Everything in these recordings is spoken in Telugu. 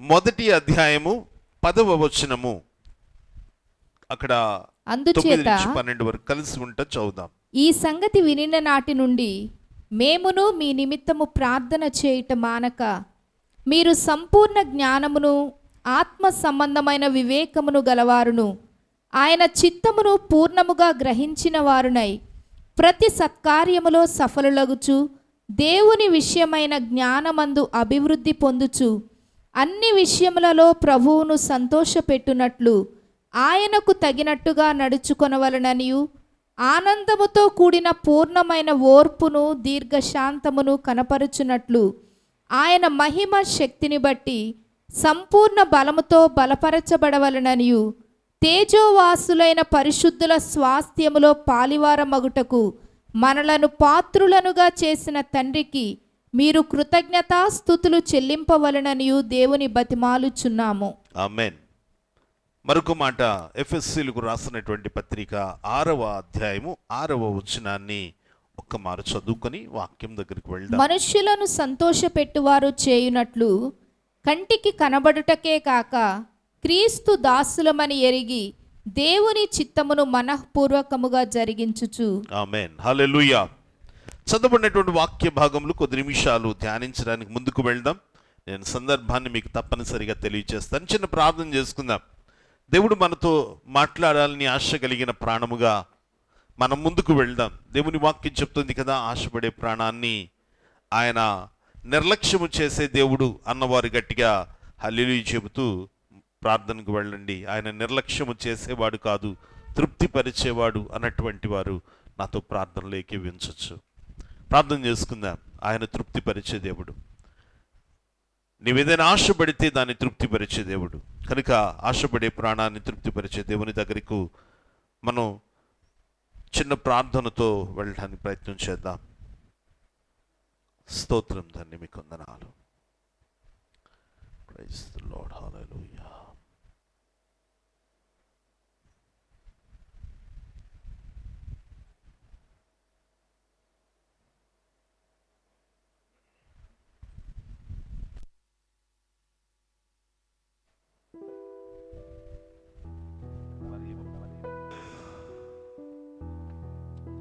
మొదటి అధ్యాయము 10వ వచనము. అక్కడ అందుచేత 9-12 వరకు కలిసి ఉంటే చదువుదాం. ఈ సంగతి వినిన నాటి నుండి మేమును మీ నిమిత్తము ప్రార్థన చేయుట మానక, మీరు సంపూర్ణ జ్ఞానమును ఆత్మ సంబంధమైన వివేకమును గలవారును, ఆయన చిత్తమును పూర్ణముగా గ్రహించిన వారునై ప్రతి సత్కార్యములో సఫలులగుచు, దేవుని విషయమైన జ్ఞానమందు అభివృద్ధి పొందుచు, అన్ని విషయములలో ప్రభువును సంతోషపెట్టునట్లు ఆయనకు తగినట్టుగా నడుచుకొనవలననియు, ఆనందముతో కూడిన పూర్ణమైన ఓర్పును దీర్ఘశాంతమును కనపరుచునట్లు ఆయన మహిమ శక్తిని బట్టి సంపూర్ణ బలముతో బలపరచబడవలననియు, తేజోవాసులైన పరిశుద్ధుల స్వాస్థ్యములో పాలివారమగుటకు మనలను పాత్రులనుగా చేసిన తండ్రికి మీరు కృతజ్ఞతాస్తుతులు చెల్లింపవలననియు దేవుని బతిమాలుచున్నాము. ఆమేన్. మరొక మాట, ఎఫెసీయులకు రాసినటువంటి పత్రిక 6వ అధ్యాయము 6వ వచనాన్ని ఒక్కమారు చదువుకొని వాక్యం దగ్గరికి వెళ్దాం. మనుష్యులను సంతోషపెట్టువారు చేయునట్లు కంటికి కనబడుటకే కాక క్రీస్తు దాసులమని ఎరిగి దేవుని చిత్తమును మనఃపూర్వకముగా జరిగించుచు. ఆమేన్. హల్లెలూయా. చదవబడినటువంటి వాక్య భాగములు కొద్ది నిమిషాలు ధ్యానించడానికి ముందుకు వెళ్దాం. నేను సందర్భాన్ని మీకు తప్పనిసరిగా తెలియజేస్తాను. చిన్న ప్రార్థన చేసుకుందాం. దేవుడు మనతో మాట్లాడాలని ఆశ కలిగిన ప్రాణముగా మనం ముందుకు వెళ్దాం. దేవుని వాక్యం చెప్తుంది కదా, ఆశపడే ప్రాణాన్ని ఆయన నిర్లక్ష్యము చేసే దేవుడు అన్నవారు గట్టిగా హల్లెలూయా చెబుతూ ప్రార్థనకు వెళ్ళండి. ఆయన నిర్లక్ష్యము చేసేవాడు కాదు, తృప్తిపరిచేవాడు అన్నటువంటి వారు నాతో ప్రార్థనలు ఏకీవించవచ్చు. ప్రార్థన చేసుకుందాం. ఆయన తృప్తిపరిచే దేవుడు. నీవేదైనా ఆశపడితే దాన్ని తృప్తిపరిచే దేవుడు కనుక ఆశపడే ప్రాణాన్ని తృప్తిపరిచే దేవుని దగ్గరకు మనం చిన్న ప్రార్థనతో వెళ్ళడానికి ప్రయత్నం చేద్దాం. స్తోత్రం తండ్రి, మీకు వందనాలు. Praise the Lord. హల్లెలూయా.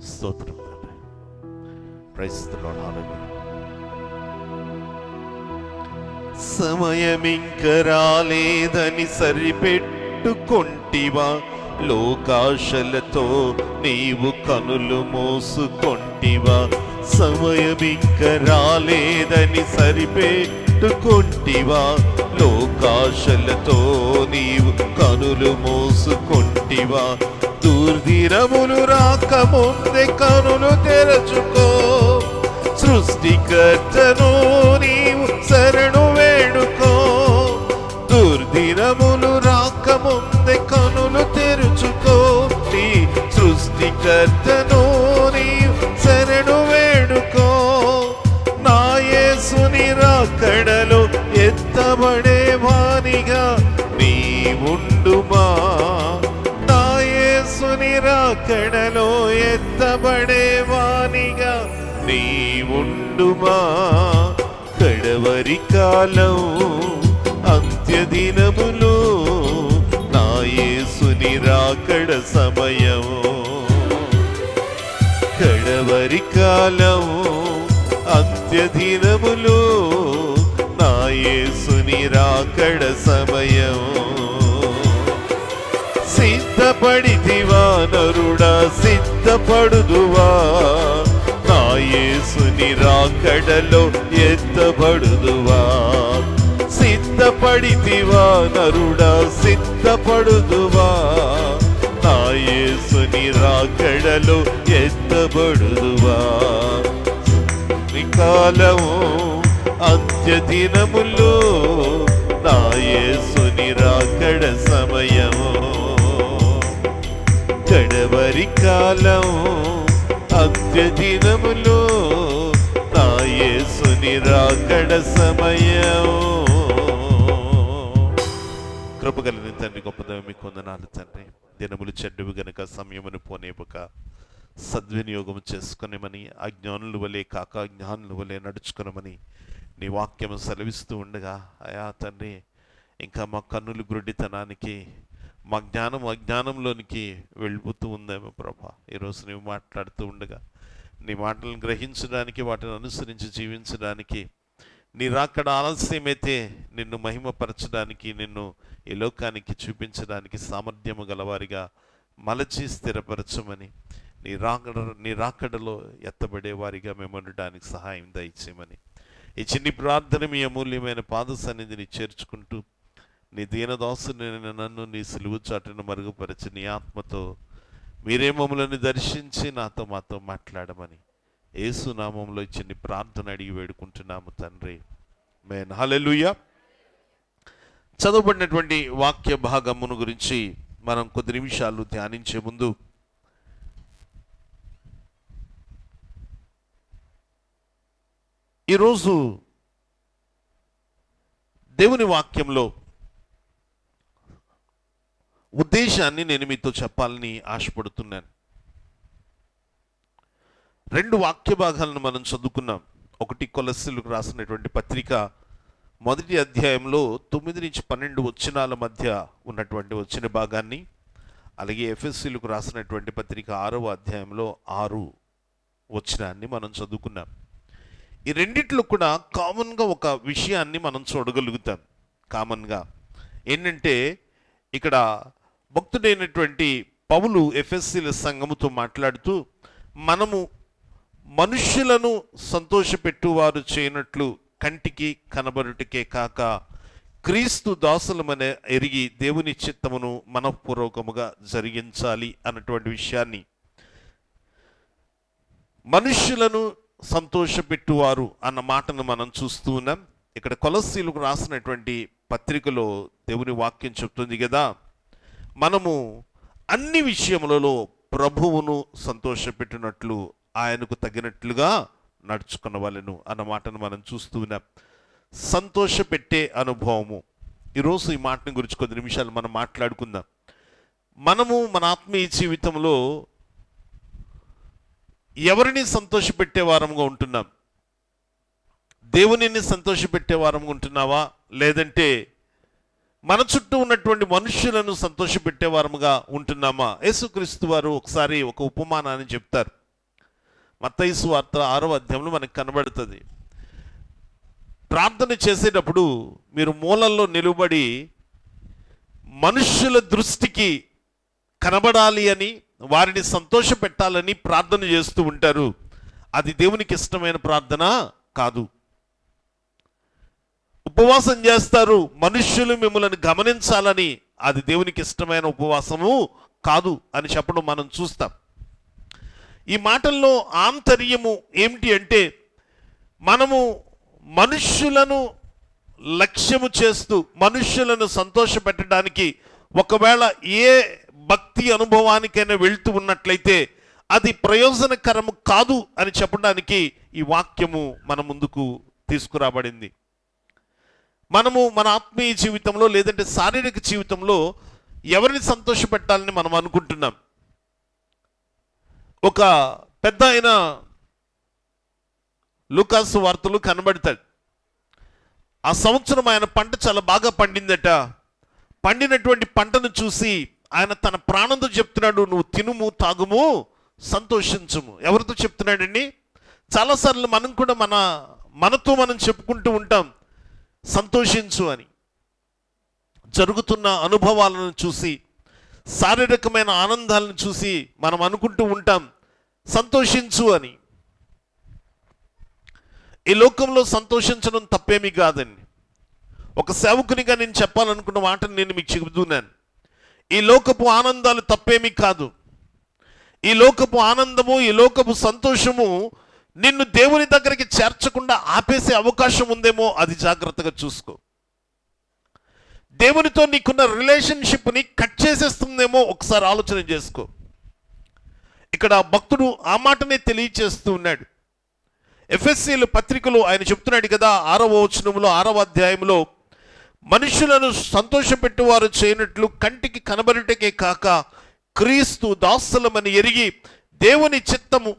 స్తోత్రం తండ్రి. Praise the Lord. హల్లెలూయా. సమయమింక రాలేదని సరిపెట్టుకొంటివా, లోకాశలతో నీవు కనులు మోసుకొంటివా. సమయమింక రాలేదని సరిపెట్టుకొంటివా, లోకాశలతో నీవు కనులు మోసుకొంటివా. దుర్దినములు రాకముందే కనులు తెరచుకో, సృష్టికర్తను నీవు శరణు వేడుకో. దుర్దినములు రాకముందే కనులు తెరుచుకో, నీ సృష్టికర్తను నీవు శరణు వేడుకో. నా యేసుని రాకడలో ఎత్తబడే వానిగా నీ ఉండుమా. నా యేసుని రాకడలో ఎత్తబడే వానిగా నీ ఉండుమా. కడవరి కాలం అంత్యదినములు నా యేసుని రాకడ సమయం. కడవరి కాలం అంత్యదినములు నా యేసుని రాకడ సమయం. సిద్ధపడితివా నరుడా, సిద్ధపడుదువా, నా యేసుని రాకడలో ఎత్తబడుదువా. సిద్ధపడితివా నరుడా, సిద్ధపడుదువా, నా యేసుని రాకడలో ఎత్తబడుదువా. కాలము అంత్యదినములు నా యేసుని రాకడ సమయము. కడవరి కాలం అంత్యదినములు నా యేసుని రాకడ సమయం. కృపగలిగిన తండ్రి, గొప్పదైవ మీకు వందనాలు తండ్రి. దినములు చెడ్డవి గనుక సమయమును పోనేపక సద్వినియోగం చేసుకునేమని, అజ్ఞానుల వలె కాక జ్ఞానుల వలె నడుచుకునమని నీ వాక్యము సెలవిస్తూ ఉండగా, అయా తండ్రి ఇంకా మా కన్నులు గుడ్డితనానికి, మా జ్ఞానం అజ్ఞానంలోనికి వెళ్ళిపోతూ ఉందేమో ప్రభా. ఈరోజు నీవు మాట్లాడుతూ ఉండగా నీ మాటలను గ్రహించడానికి, వాటిని అనుసరించి జీవించడానికి, నీ రాకడ ఆలస్యమైతే నిన్ను మహిమపరచడానికి, నిన్ను ఈ లోకానికి చూపించడానికి సామర్థ్యము గలవారిగా మలచి స్థిరపరచమని, నీ రాకడలో ఎత్తబడే వారిగా మేము ఉండడానికి సహాయం దయచేయమని ఈ చిన్ని ప్రార్థన మీ అమూల్యమైన పాద సన్నిధిని చేర్చుకుంటూ, నీ దీనదాసుని నన్ను నీ సిలువు చాటును మరుగుపరిచి నీ ఆత్మతో మీరే మమ్మలను దర్శించి మాతో మాట్లాడమని యేసు నామంలో ఈ చిన్ని ప్రార్థన అడిగి వేడుకుంటున్నాము తండ్రి. ఆమేన్. హల్లెలూయా. చదవబడినటువంటి వాక్య భాగమును గురించి మనం కొద్ది నిమిషాలు ధ్యానించే ముందు ఈరోజు దేవుని వాక్యంలో ఉద్దేశాన్ని నేను మీతో చెప్పాలని ఆశపడుతున్నాను. 2 వాక్య భాగాలను మనం చదువుకున్నాం. ఒకటి కొలస్సీలకు రాసినటువంటి పత్రిక 1వ అధ్యాయంలో 9 నుంచి 12 వచనాల మధ్య ఉన్నటువంటి వచ్చిన భాగాన్ని, అలాగే ఎఫెసీయులకు రాసినటువంటి పత్రిక 6వ అధ్యాయంలో 6 వచనాన్ని మనం చదువుకున్నాం. ఈ రెండిట్లో కూడా కామన్గా ఒక విషయాన్ని మనం చూడగలుగుతాం. కామన్గా ఏంటంటే, ఇక్కడ భక్తుడైనటువంటి పౌలు ఎఫెసీల సంఘముతో మాట్లాడుతూ, మనము మనుష్యులను సంతోషపెట్టువారు చేయనట్లు కంటికి కనబడుటకే కాక క్రీస్తు దాసులమనే ఎరిగి దేవుని చిత్తమును మనఃపూర్వకముగా జరిగించాలి అన్నటువంటి విషయాన్ని, మనుష్యులను సంతోషపెట్టువారు అన్న మాటను మనం చూస్తూ ఉన్నాం. ఇక్కడ కొలస్సీలకు రాసినటువంటి పత్రికలో దేవుని వాక్యం చెప్తుంది కదా, మనము అన్ని విషయములలో ప్రభువును సంతోషపెట్టినట్లు ఆయనకు తగినట్లుగా నడుచుకునవలెను అన్న మాటను మనం చూస్తూ ఉన్నాం. సంతోషపెట్టే అనుభవము. ఈరోజు ఈ మాటను గురించి కొద్ది నిమిషాలు మనం మాట్లాడుకుందాం. మనము మన ఆత్మీయ జీవితంలో ఎవరిని సంతోషపెట్టే వారంగా ఉంటున్నాం? దేవునిని సంతోషపెట్టే వారంగా ఉంటున్నావా, లేదంటే మన చుట్టూ ఉన్నటువంటి మనుషులను సంతోషపెట్టే వారముగా ఉంటున్నామా? యేసుక్రీస్తు వారు ఒకసారి ఒక ఉపమానాన్ని చెప్తారు. మత్తయి సువార్త 6వ అధ్యాయంలో మనకు కనబడుతుంది. ప్రార్థన చేసేటప్పుడు మీరు మూలల్లో నిలబడి మనుష్యుల దృష్టికి కనబడాలి అని, వారిని సంతోష పెట్టాలని ప్రార్థన చేస్తూ ఉంటారు. అది దేవునికి ఇష్టమైన ప్రార్థన కాదు. ఉపవాసం చేస్తారు మనుష్యులు మిమ్మల్ని గమనించాలని, అది దేవునికి ఇష్టమైన ఉపవాసము కాదు అని చెప్పడం మనం చూస్తాం. ఈ మాటల్లో ఆంతర్యము ఏమిటి అంటే, మనము మనుష్యులను లక్ష్యము చేస్తూ మనుష్యులను సంతోషపెట్టడానికి ఒకవేళ ఏ భక్తి అనుభవానికైనా వెళ్తూ ఉన్నట్లయితే అది ప్రయోజనకరము కాదు అని చెప్పడానికి ఈ వాక్యము మన ముందుకు తీసుకురాబడింది. మనము మన ఆత్మీయ జీవితంలో లేదంటే శారీరక జీవితంలో ఎవరిని సంతోషపెట్టాలని మనం అనుకుంటున్నాం? ఒక పెద్ద ఆయన లూకాసు వార్తలు కనబడతాడు. ఆ సంవత్సరం ఆయన పంట చాలా బాగా పండిందట. పండినటువంటి పంటను చూసి ఆయన తన ప్రాణంతో చెప్తున్నాడు, నువ్వు తినుము, తాగుము, సంతోషించుము. ఎవరితో చెప్తున్నాడండి? చాలాసార్లు మనం కూడా మనతో మనం చెప్పుకుంటూ ఉంటాం సంతోషించు అని. జరుగుతున్న అనుభవాలను చూసి, శారీరకమైన ఆనందాలను చూసి మనం అనుకుంటూ ఉంటాం సంతోషించు అని. ఈ లోకంలో సంతోషించడం తప్పేమీ కాదండి. ఒక సేవకునిగా నేను చెప్పాలనుకున్న మాటను నేను మీకు చెబుతున్నాను. ఈ లోకపు ఆనందాలు తప్పేమీ కాదు. ఈ లోకపు ఆనందము, ఈ లోకపు సంతోషము నిన్ను దేవుని దగ్గరికి చేర్చకుండా ఆపేసే అవకాశం ఉందేమో, అది జాగ్రత్తగా చూసుకో. దేవునితో నీకున్న రిలేషన్షిప్ని కట్ చేసేస్తుందేమో, ఒకసారి ఆలోచన చేసుకో. ఇక్కడ భక్తుడు ఆ మాటనే తెలియచేస్తూ ఉన్నాడు. ఎఫెసీయుల పత్రికలో ఆయన చెప్తున్నాడు కదా, 6వ వచనంలో 6వ అధ్యాయంలో, మనుషులను సంతోషపెట్టువారు చేయనట్లు కంటికి కనబడుటకే కాక క్రీస్తు దాసులమని ఎరిగి దేవుని చిత్తము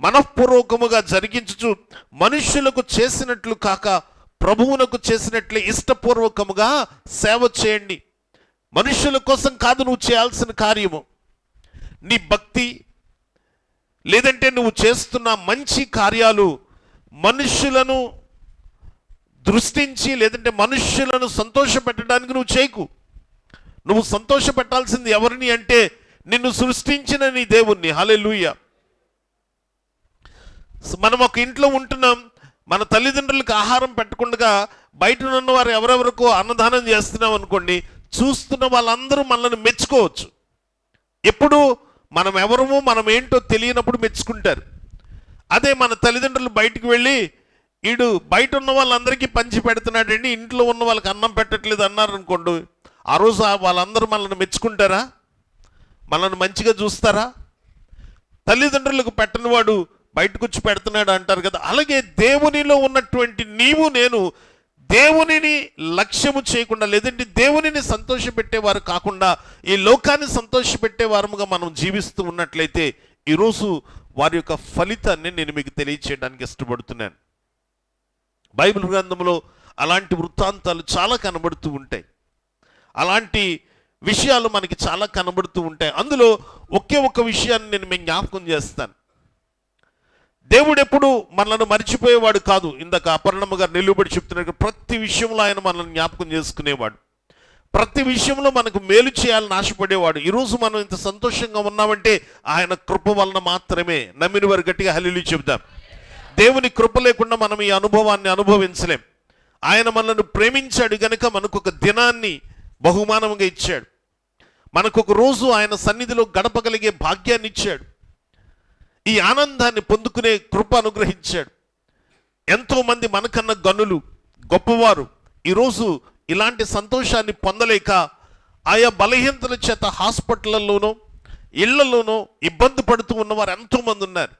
మనఃపూర్వకముగా జరిగించుచు మనుష్యులకు చేసినట్లు కాక ప్రభువునకు చేసినట్లే ఇష్టపూర్వకముగా సేవ చేయండి. మనుషుల కోసం కాదు నువ్వు చేయాల్సిన కార్యము. నీ భక్తి లేదంటే నువ్వు చేస్తున్న మంచి కార్యాలు మనుషులను దృష్టించి లేదంటే మనుష్యులను సంతోషపెట్టడానికి నువ్వు చేయకు. నువ్వు సంతోషపెట్టాల్సింది ఎవరిని అంటే నిన్ను సృష్టించిన నీ దేవుణ్ణి. హల్లెలూయా. మనం ఒక ఇంట్లో ఉంటున్నాం, మన తల్లిదండ్రులకు ఆహారం పెట్టకుండా బయట ఉన్న వారు ఎవరెవరికో అన్నదానం చేస్తున్నాం అనుకోండి, చూస్తున్న వాళ్ళందరూ మనల్ని మెచ్చుకోవచ్చు. ఎప్పుడు మనం ఎవరమో మనం ఏంటో తెలియనప్పుడు మెచ్చుకుంటారు. అదే మన తల్లిదండ్రులు బయటికి వెళ్ళి వీడు బయట ఉన్న వాళ్ళందరికీ పంచి పెడుతున్నాడండి, ఇంట్లో ఉన్న వాళ్ళకి అన్నం పెట్టట్లేదు అన్నారు అనుకోండి, ఆ రోజు వాళ్ళందరూ మనల్ని మెచ్చుకుంటారా? మనల్ని మంచిగా చూస్తారా? తల్లిదండ్రులకు పెట్టని వాడు బయటకు వచ్చి పెడుతున్నాడు అంటారు కదా. అలాగే దేవునిలో ఉన్నటువంటి నీవు నేను దేవునిని లక్ష్యము చేయకుండా లేదంటే దేవునిని సంతోషపెట్టేవారు కాకుండా ఈ లోకాన్ని సంతోషపెట్టేవారముగా మనం జీవిస్తూ ఉన్నట్లయితే ఈరోజు వారి యొక్క ఫలితాన్ని నేను మీకు తెలియచేయడానికి ఇష్టపడుతున్నాను. బైబిల్ గ్రంథంలో అలాంటి వృత్తాంతాలు చాలా కనబడుతూ ఉంటాయి. అలాంటి విషయాలు మనకి చాలా కనబడుతూ ఉంటాయి. అందులో ఒకే ఒక్క విషయాన్ని నేను మీకు జ్ఞాపకం చేస్తాను. దేవుడు ఎప్పుడు మనల్ని మర్చిపోయేవాడు కాదు. ఇందాక అపర్ణమ్మ గారు నిలువబడి చెప్తున్నారు, ప్రతి విషయంలో ఆయన మనల్ని జ్ఞాపకం చేసుకునేవాడు. ప్రతి విషయంలో మనకు మేలు చేయాలని ఆశపడేవాడు. ఈరోజు మనం ఇంత సంతోషంగా ఉన్నామంటే ఆయన కృప వలన మాత్రమే. నమ్మిన వారు గట్టిగా హల్లెలూయా చెబుదాం. దేవుని కృప లేకుండా మనం ఈ అనుభవాన్ని అనుభవించలేం. ఆయన మనల్ని ప్రేమించాడు గనుక మనకు ఒక దినాన్ని బహుమానంగా ఇచ్చాడు. మనకు ఒక రోజు ఆయన సన్నిధిలో గడపగలిగే భాగ్యాన్ని ఇచ్చాడు. ఈ ఆనందాన్ని పొందుకునే కృప అనుగ్రహించాడు. ఎంతోమంది మనకన్నా గనులు గొప్పవారు ఈరోజు ఇలాంటి సంతోషాన్ని పొందలేక ఆయా బలహీనతల చేత హాస్పిటళ్లలోనో ఇళ్లలోనో ఇబ్బంది పడుతూ ఉన్నవారు ఎంతోమంది ఉన్నారు.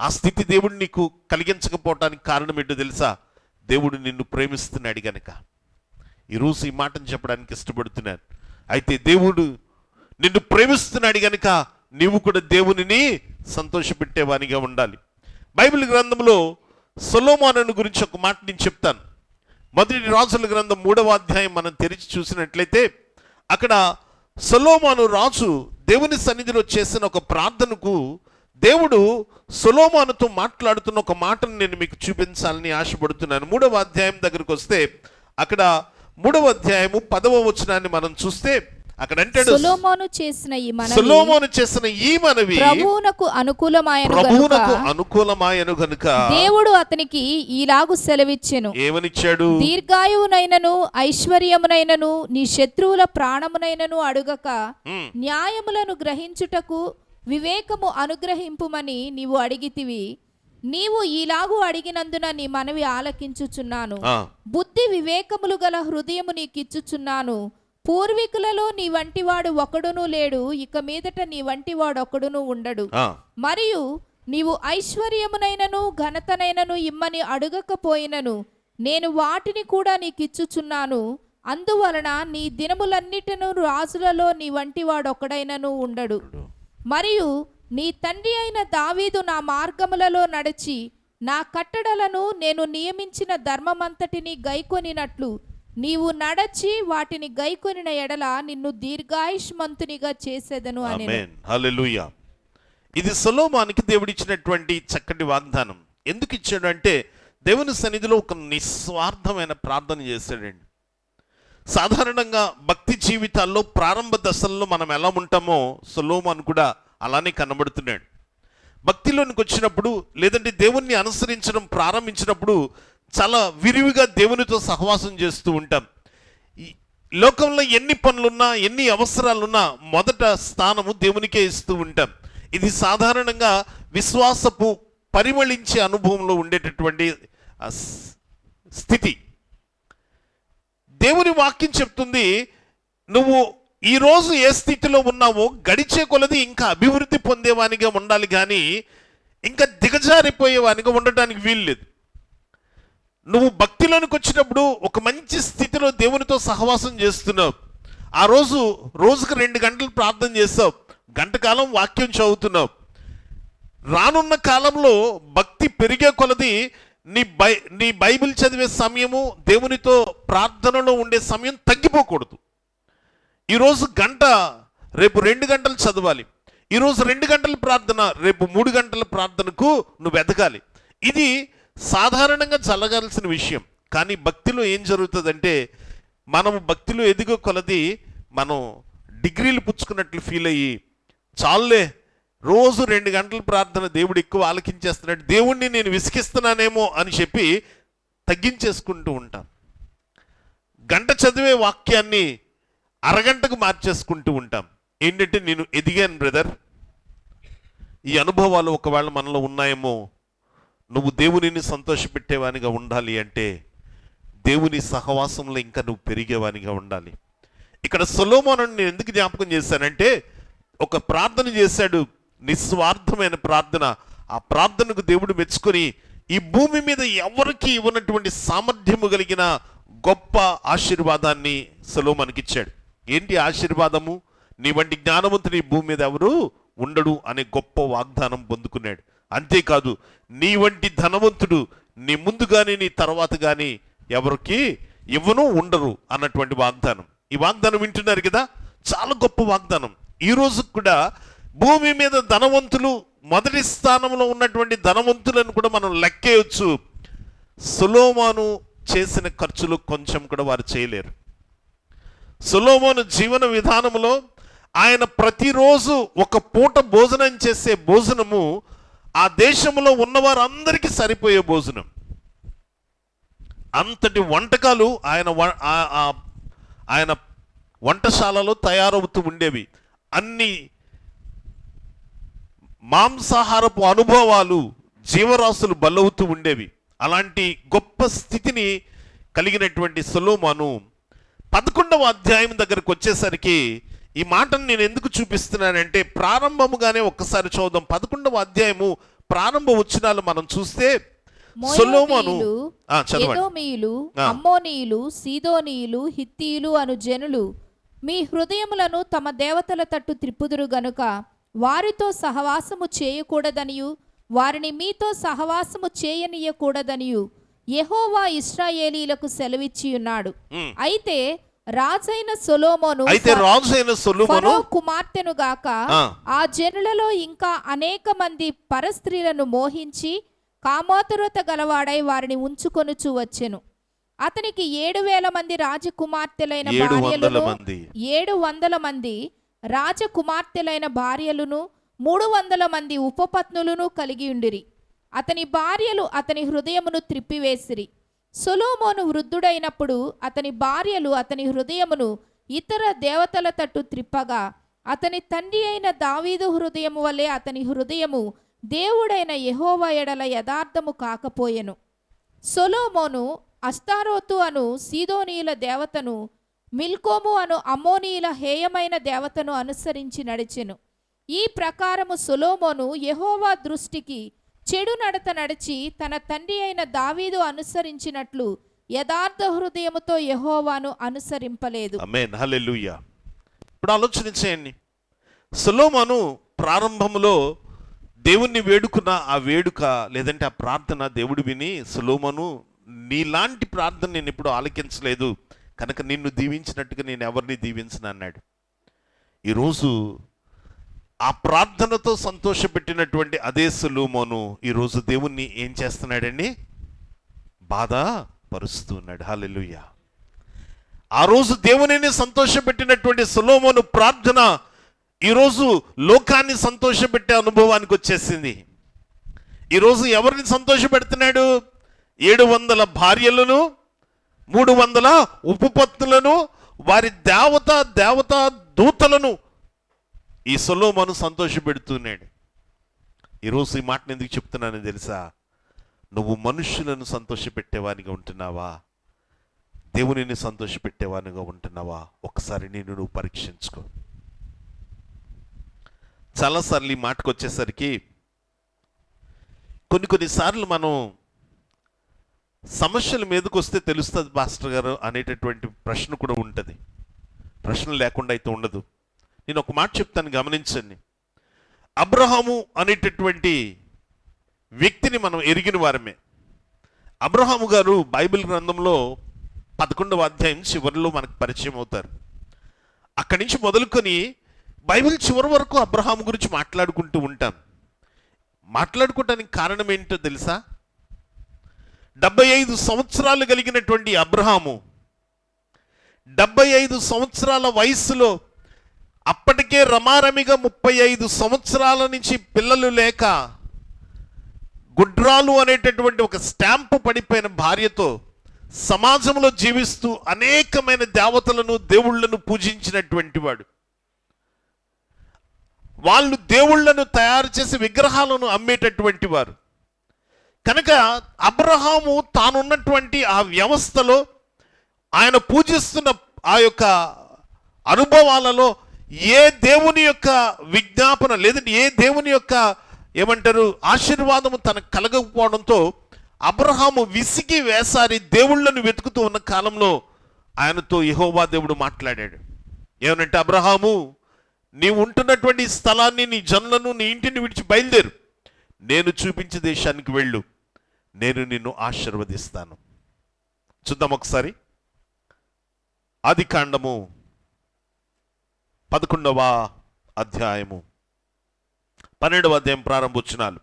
ఆ స్థితి దేవుడు నీకు కలిగించకపోవటానికి కారణం ఏంటో తెలుసా? దేవుడు నిన్ను ప్రేమిస్తున్నాడు గనక. ఈరోజు ఈ మాటను చెప్పడానికి ఇష్టపడుతున్నాను. అయితే దేవుడు నిన్ను ప్రేమిస్తున్నాడు గనక నీవు కూడా దేవునిని సంతోషపెట్టేవానిగా ఉండాలి. బైబిల్ గ్రంథంలో సొలొమోను గురించి ఒక మాట నేను చెప్తాను. మొదటి రాజుల గ్రంథం 3వ అధ్యాయం మనం తెరిచి చూసినట్లయితే అక్కడ సొలొమోను రాజు దేవుని సన్నిధిలో చేసిన ఒక ప్రార్థనకు దేవుడు సొలొమోనుతో మాట్లాడుతున్న ఒక మాటను నేను మీకు చూపించాలని ఆశపడుతున్నాను. 3వ అధ్యాయం దగ్గరకు వస్తే అక్కడ 3వ అధ్యాయము 10వ వచనాన్ని మనం చూస్తే అక్కడ అంటాడు, సొలొమోను చేసిన ఈ మనవి ప్రభువునకు అనుకూలమాయను గనుక దేవుడు అతనికి ఈలాగు సెలవిచ్చెను. ఏమనిచ్చాడు? దీర్ఘాయువునైనను ఐశ్వర్యమునైనను నీ శత్రువుల ప్రాణమునైనను అడుగక న్యాయములను గ్రహించుటకు వివేకము అనుగ్రహింపుమని నీవు అడిగితివి. నీవు ఈలాగు అడిగినందున నీ మనవి ఆలకించుచున్నాను. బుద్ధి వివేకములు గల హృదయము నీకిచ్చుచున్నాను. పూర్వీకులలో నీ వంటివాడు ఒకడును లేడు, ఇక మీదట నీ వంటివాడు ఒకడును ఉండడు. మరియు నీవు ఐశ్వర్యమునైనను ఘనతనైనను ఇమ్మని అడుగకపోయినను నేను వాటిని కూడా నీకిచ్చుచున్నాను. అందువలన నీ దినములన్నిటిను రాజులలో నీ వంటివాడు ఒకడైనను ఉండడు. మరియు నీ తండ్రి అయిన దావీదు నా మార్గములలో నడిచి నా కట్టడలను నేను నియమించిన ధర్మమంతటిని గైకొనినట్లు నీవు నడచి వాటిని గైకొనిన ఎడల నిన్ను దీర్ఘాయుష్మంతునిగా చేసేదను అని. హల్లెలూయా. ఇది సొలొమోనుకి దేవుడిచ్చినటువంటి చక్కటి వాగ్దానం. ఎందుకు ఇచ్చాడు అంటే దేవుని సన్నిధిలో ఒక నిస్వార్థమైన ప్రార్థన చేశాడండి. సాధారణంగా భక్తి జీవితాల్లో ప్రారంభ దశల్లో మనం ఎలా ఉంటామో సొలొమోను కూడా అలానే కనబడుతున్నాడు. భక్తిలోనికి వచ్చినప్పుడు లేదంటే దేవుణ్ణి అనుసరించడం ప్రారంభించినప్పుడు చాలా విరివిగా దేవునితో సహవాసం చేస్తూ ఉంటాం. ఈ లోకంలో ఎన్ని పనులున్నా ఎన్ని అవసరాలున్నా మొదట స్థానము దేవునికే ఇస్తూ ఉంటాం. ఇది సాధారణంగా విశ్వాసపు పరిమళించే అనుభవంలో ఉండేటటువంటి స్థితి. దేవుని వాక్యం చెప్తుంది, నువ్వు ఈరోజు ఏ స్థితిలో ఉన్నావో గడిచే కొలది ఇంకా అభివృద్ధి పొందేవానిగా ఉండాలి, కానీ ఇంకా దిగజారిపోయేవానిగా ఉండటానికి వీల్లేదు. నువ్వు భక్తిలోనికి వచ్చినప్పుడు ఒక మంచి స్థితిలో దేవునితో సహవాసం చేస్తున్నావు. ఆ రోజుకు 2 గంటలు ప్రార్థన చేస్తావు, గంట కాలం వాక్యం చదువుతున్నావు. రానున్న కాలంలో భక్తి పెరిగే కొలది నీ బైబిల్ చదివే సమయము, దేవునితో ప్రార్థనలో ఉండే సమయం తగ్గిపోకూడదు. ఈరోజు గంట, రేపు 2 గంటలు చదవాలి. ఈరోజు 2 గంటల ప్రార్థన, రేపు 3 గంటల ప్రార్థనకు నువ్వు ఎదగాలి. ఇది సాధారణంగా జరగాల్సిన విషయం. కానీ భక్తిలో ఏం జరుగుతుందంటే, మనము భక్తిలో ఎదిగే కొలది మనం డిగ్రీలు పుచ్చుకున్నట్లు ఫీల్ అయ్యి, చాలులే రోజు 2 గంటల ప్రార్థన దేవుడు ఎక్కువ ఆలకించేస్తున్నాడు, దేవుణ్ణి నేను విసిగిస్తున్నానేమో అని చెప్పి తగ్గించేసుకుంటూ ఉంటాం. గంట చదివే వాక్యాన్ని అరగంటకు మార్చేసుకుంటూ ఉంటాం. ఏంటంటే, నేను ఎదిగాను బ్రదర్, ఈ అనుభవాలు ఒకవేళ మనలో ఉన్నాయేమో. నువ్వు దేవునిని సంతోషపెట్టేవానిగా ఉండాలి అంటే దేవుని సహవాసంలో ఇంకా నువ్వు పెరిగేవానిగా ఉండాలి. ఇక్కడ సొలొమోను నేను ఎందుకు జ్ఞాపకం చేశానంటే, ఒక ప్రార్థన చేశాడు, నిస్వార్థమైన ప్రార్థన. ఆ ప్రార్థనకు దేవుడు మెచ్చుకొని ఈ భూమి మీద ఎవరికి ఇవ్వనటువంటి సామర్థ్యము కలిగిన గొప్ప ఆశీర్వాదాన్ని సొలొమోనుకి ఇచ్చాడు. ఏంటి ఆశీర్వాదము? నీ వంటి జ్ఞానవంతుని ఈ భూమి మీద ఎవరు ఉండడు అనే గొప్ప వాగ్దానం పొందుకున్నాడు. అంతేకాదు, నీ వంటి ధనవంతుడు నీ ముందు కానీ నీ తర్వాత కానీ ఎవరికి ఇవ్వను, ఉండరు అన్నటువంటి వాగ్దానం. ఈ వాగ్దానం వింటున్నారు కదా, చాలా గొప్ప వాగ్దానం. ఈ రోజు కూడా భూమి మీద ధనవంతులు, మొదటి స్థానంలో ఉన్నటువంటి ధనవంతులను కూడా మనం లెక్కేయచ్చు. సొలొమోను చేసిన ఖర్చులు కొంచెం కూడా వారు చేయలేరు. సొలొమోను జీవన విధానంలో ఆయన ప్రతిరోజు ఒక పూట భోజనం చేసే భోజనము ఆ దేశంలో ఉన్నవారందరికీ సరిపోయే భోజనం. అంతటి వంటకాలు ఆయన వంటశాలలో తయారవుతూ ఉండేవి. అన్ని మాంసాహారపు అనుభవాలు, జీవరాశులు బలవుతూ ఉండేవి. అలాంటి గొప్ప స్థితిని కలిగినటువంటి సొలొమోను 11వ అధ్యాయం దగ్గరకు వచ్చేసరికి, ఈ మాటను నేను ఎందుకు చూపిస్తున్నానంటే, ప్రారంభముగానే ఒక్కసారి చూద్దాం. 11వ అధ్యాయము ప్రారంభ వచనాలు మనం చూస్తే, సొలొమోను ఎదోమీయులు, అమ్మోనీయులు, సీదోనీయులు, హిత్తీయులు అను జనులు మీ హృదయములను తమ దేవతల తట్టు త్రిప్పుదురు గనుక వారితో సహవాసము చేయకూడదనియు వారిని మీతో సహవాసము చేయనీయకూడదనియు యెహోవా ఇశ్రాయేలీలకు సెలవిచ్చి ఉన్నాడు. అయితే రాజైన సొలొమోను ఫరో కుమార్తెను గాక ఆ జనులలో ఇంకా అనేక మంది పరస్త్రీలను మోహించి కామోతురత గలవాడై వారిని ఉంచుకొనుచు వచ్చెను. అతనికి 7,000 మంది రాజకుమార్తెలైన భార్యలను, 700 మంది రాజకుమార్తెలైన భార్యలను, 300 మంది ఉపపత్నులను కలిగి ఉండిరి. అతని భార్యలు అతని హృదయమును త్రిప్పివేసిరి. సొలొమోను వృద్ధుడైనప్పుడు అతని భార్యలు అతని హృదయమును ఇతర దేవతల తట్టు త్రిప్పగా, అతని తండ్రి అయిన దావీదు హృదయము వలె అతని హృదయము దేవుడైన యెహోవా ఎడల యథార్థము కాకపోయెను. సొలొమోను అస్తారోతు అను సీదోనీయుల దేవతను, మిల్కోము అను అమ్మోనీయుల హేయమైన దేవతను అనుసరించి నడిచెను. ఈ ప్రకారము సొలొమోను యెహోవా దృష్టికి చెడు నడత నడిచి తన తండ్రి అయిన దావీదు అనుసరించినట్లు యథార్థ హృదయముతో యెహోవాను అనుసరింపలేదు. ఆమేన్, హల్లెలూయా. ఇప్పుడు ఆలోచన చేయండి. సొలొమోను ప్రారంభంలో దేవుణ్ణి వేడుకున్న ఆ వేడుక, లేదంటే ఆ ప్రార్థన దేవుడు విని, సొలొమోను నీలాంటి ప్రార్థన నేను ఎప్పుడు ఆలకించలేదు కనుక నిన్ను దీవించినట్టుగా నేను ఎవరిని దీవించను అన్నాడు. ఈరోజు ఆ ప్రార్థనతో సంతోషపెట్టినటువంటి అదే సొలొమోను ఈరోజు దేవుణ్ణి ఏం చేస్తున్నాడండి? బాధ పరుస్తున్నాడు. హల్లెలూయా. ఆ రోజు దేవునిని సంతోషపెట్టినటువంటి సొలొమోను ప్రార్థన ఈరోజు లోకాన్ని సంతోషపెట్టే అనుభవానికి వచ్చేసింది. ఈరోజు ఎవరిని సంతోషపెడుతున్నాడు? 700 భార్యలను, 300 ఉపపత్నులను, వారి దేవతా దూతలను ఈ సొలొమోను సంతోషపెడుతున్నాడు. ఈరోజు ఈ మాటను ఎందుకు చెప్తున్నానో తెలుసా? నువ్వు మనుషులను సంతోషపెట్టేవానిగా ఉంటున్నావా? దేవునిని సంతోషపెట్టేవానిగా ఉంటున్నావా? ఒకసారి నువ్వు పరీక్షించుకో. చాలాసార్లు ఈ మాటకు వచ్చేసరికి కొన్నిసార్లు మనం సమస్యల మీదకి వస్తే తెలుస్తుంది పాస్టర్ గారు అనేటటువంటి ప్రశ్న కూడా ఉంటుంది. ప్రశ్న లేకుండా అయితే ఉండదు. నేను ఒక మాట చెప్తాను, గమనించండి. అబ్రహాము అనేటటువంటి వ్యక్తిని మనం ఎరిగిన వారమే. అబ్రహాము గారు బైబిల్ గ్రంథంలో 11వ అధ్యాయం చివరిలో మనకు పరిచయం అవుతారు. అక్కడి నుంచి మొదలుకొని బైబిల్ చివరి వరకు అబ్రహాము గురించి మాట్లాడుకుంటూ ఉంటాం. మాట్లాడుకోవటానికి కారణం ఏంటో తెలుసా? 75 సంవత్సరాలు కలిగినటువంటి అబ్రహాము 75 సంవత్సరాల వయసులో అప్పటికే రమారమిగా 35 సంవత్సరాల నుంచి పిల్లలు లేక గుడ్రాలు అనేటటువంటి ఒక స్టాంపు పడిపోయిన భార్యతో సమాజంలో జీవిస్తూ అనేకమైన దేవతలను దేవుళ్లను పూజించినటువంటి వాడు. వాళ్ళు దేవుళ్లను తయారు చేసి విగ్రహాలను అమ్మేటటువంటి వారు. కనుక అబ్రహాము తానున్నటువంటి ఆ వ్యవస్థలో ఆయన పూజిస్తున్న ఆ యొక్క అనుభవాలలో ఏ దేవుని యొక్క విజ్ఞాపన లేదంటే ఏ దేవుని యొక్క ఏమంటారు ఆశీర్వాదము తనకు కలగకపోవడంతో అబ్రహాము విసిగి వేసారి దేవుళ్లను వెతుకుతూ ఉన్న కాలంలో ఆయనతో యెహోవా దేవుడు మాట్లాడాడు. ఏమనంటే, అబ్రహాము, నీవు ఉంటున్నటువంటి స్థలాన్ని, నీ జనులను, నీ ఇంటిని విడిచి బయలుదేరు, నేను చూపించే దేశానికి వెళ్ళు, నేను నిన్ను ఆశీర్వదిస్తాను. చూద్దాం ఒకసారి. ఆదికాండము 11వ అధ్యాయము 12వ అధ్యాయం ప్రారంభోచనాలు.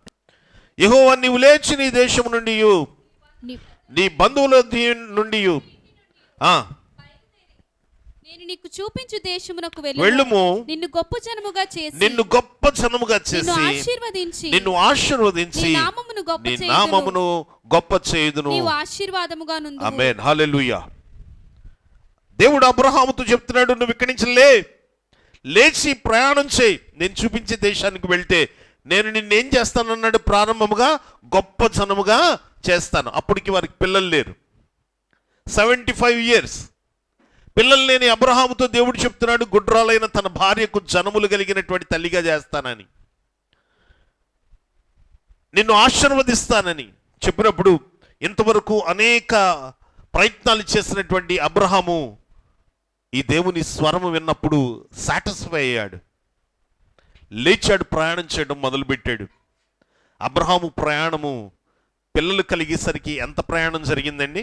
యెహోవా, నీవు లేచి నీ దేశం నుండి నీ బంధువుల నుండి నేను నీకు చూపించు దేశమునకు వెళ్ళుము, నిన్ను గొప్ప జనముగా చేసి నిన్ను ఆశీర్వదించి నీ నామమును గొప్ప చేయుదును, నీవు ఆశీర్వాదముగా నుండు. ఆమేన్, హల్లెలూయా. దేవుడు అబ్రహాముతో చెప్తున్నాడు, నువ్వు ఇక్కడి నుంచి లేచి ప్రయాణం చేయి, నేను చూపించే దేశానికి వెళ్తే నేను నిన్నేం చేస్తానన్నాడు? ప్రారంభముగా గొప్ప జనముగా చేస్తాను. అప్పటికి వారికి పిల్లలు లేరు. 75 years పిల్లలు లేని అబ్రహాముతో దేవుడు చెప్తున్నాడు, గుడ్రాలైన తన భార్యకు జనములు కలిగినటువంటి తల్లిగా చేస్తానని, నిన్ను ఆశీర్వదిస్తానని చెప్పినప్పుడు ఇంతవరకు అనేక ప్రయత్నాలు చేసినటువంటి అబ్రహాము ఈ దేవుని స్వరము విన్నప్పుడు సాటిస్ఫై అయ్యాడు. లేచాడు, ప్రయాణం చేయడం మొదలుపెట్టాడు. అబ్రహాము ప్రయాణము పిల్లలు కలిగేసరికి ఎంత ప్రయాణం జరిగిందండి?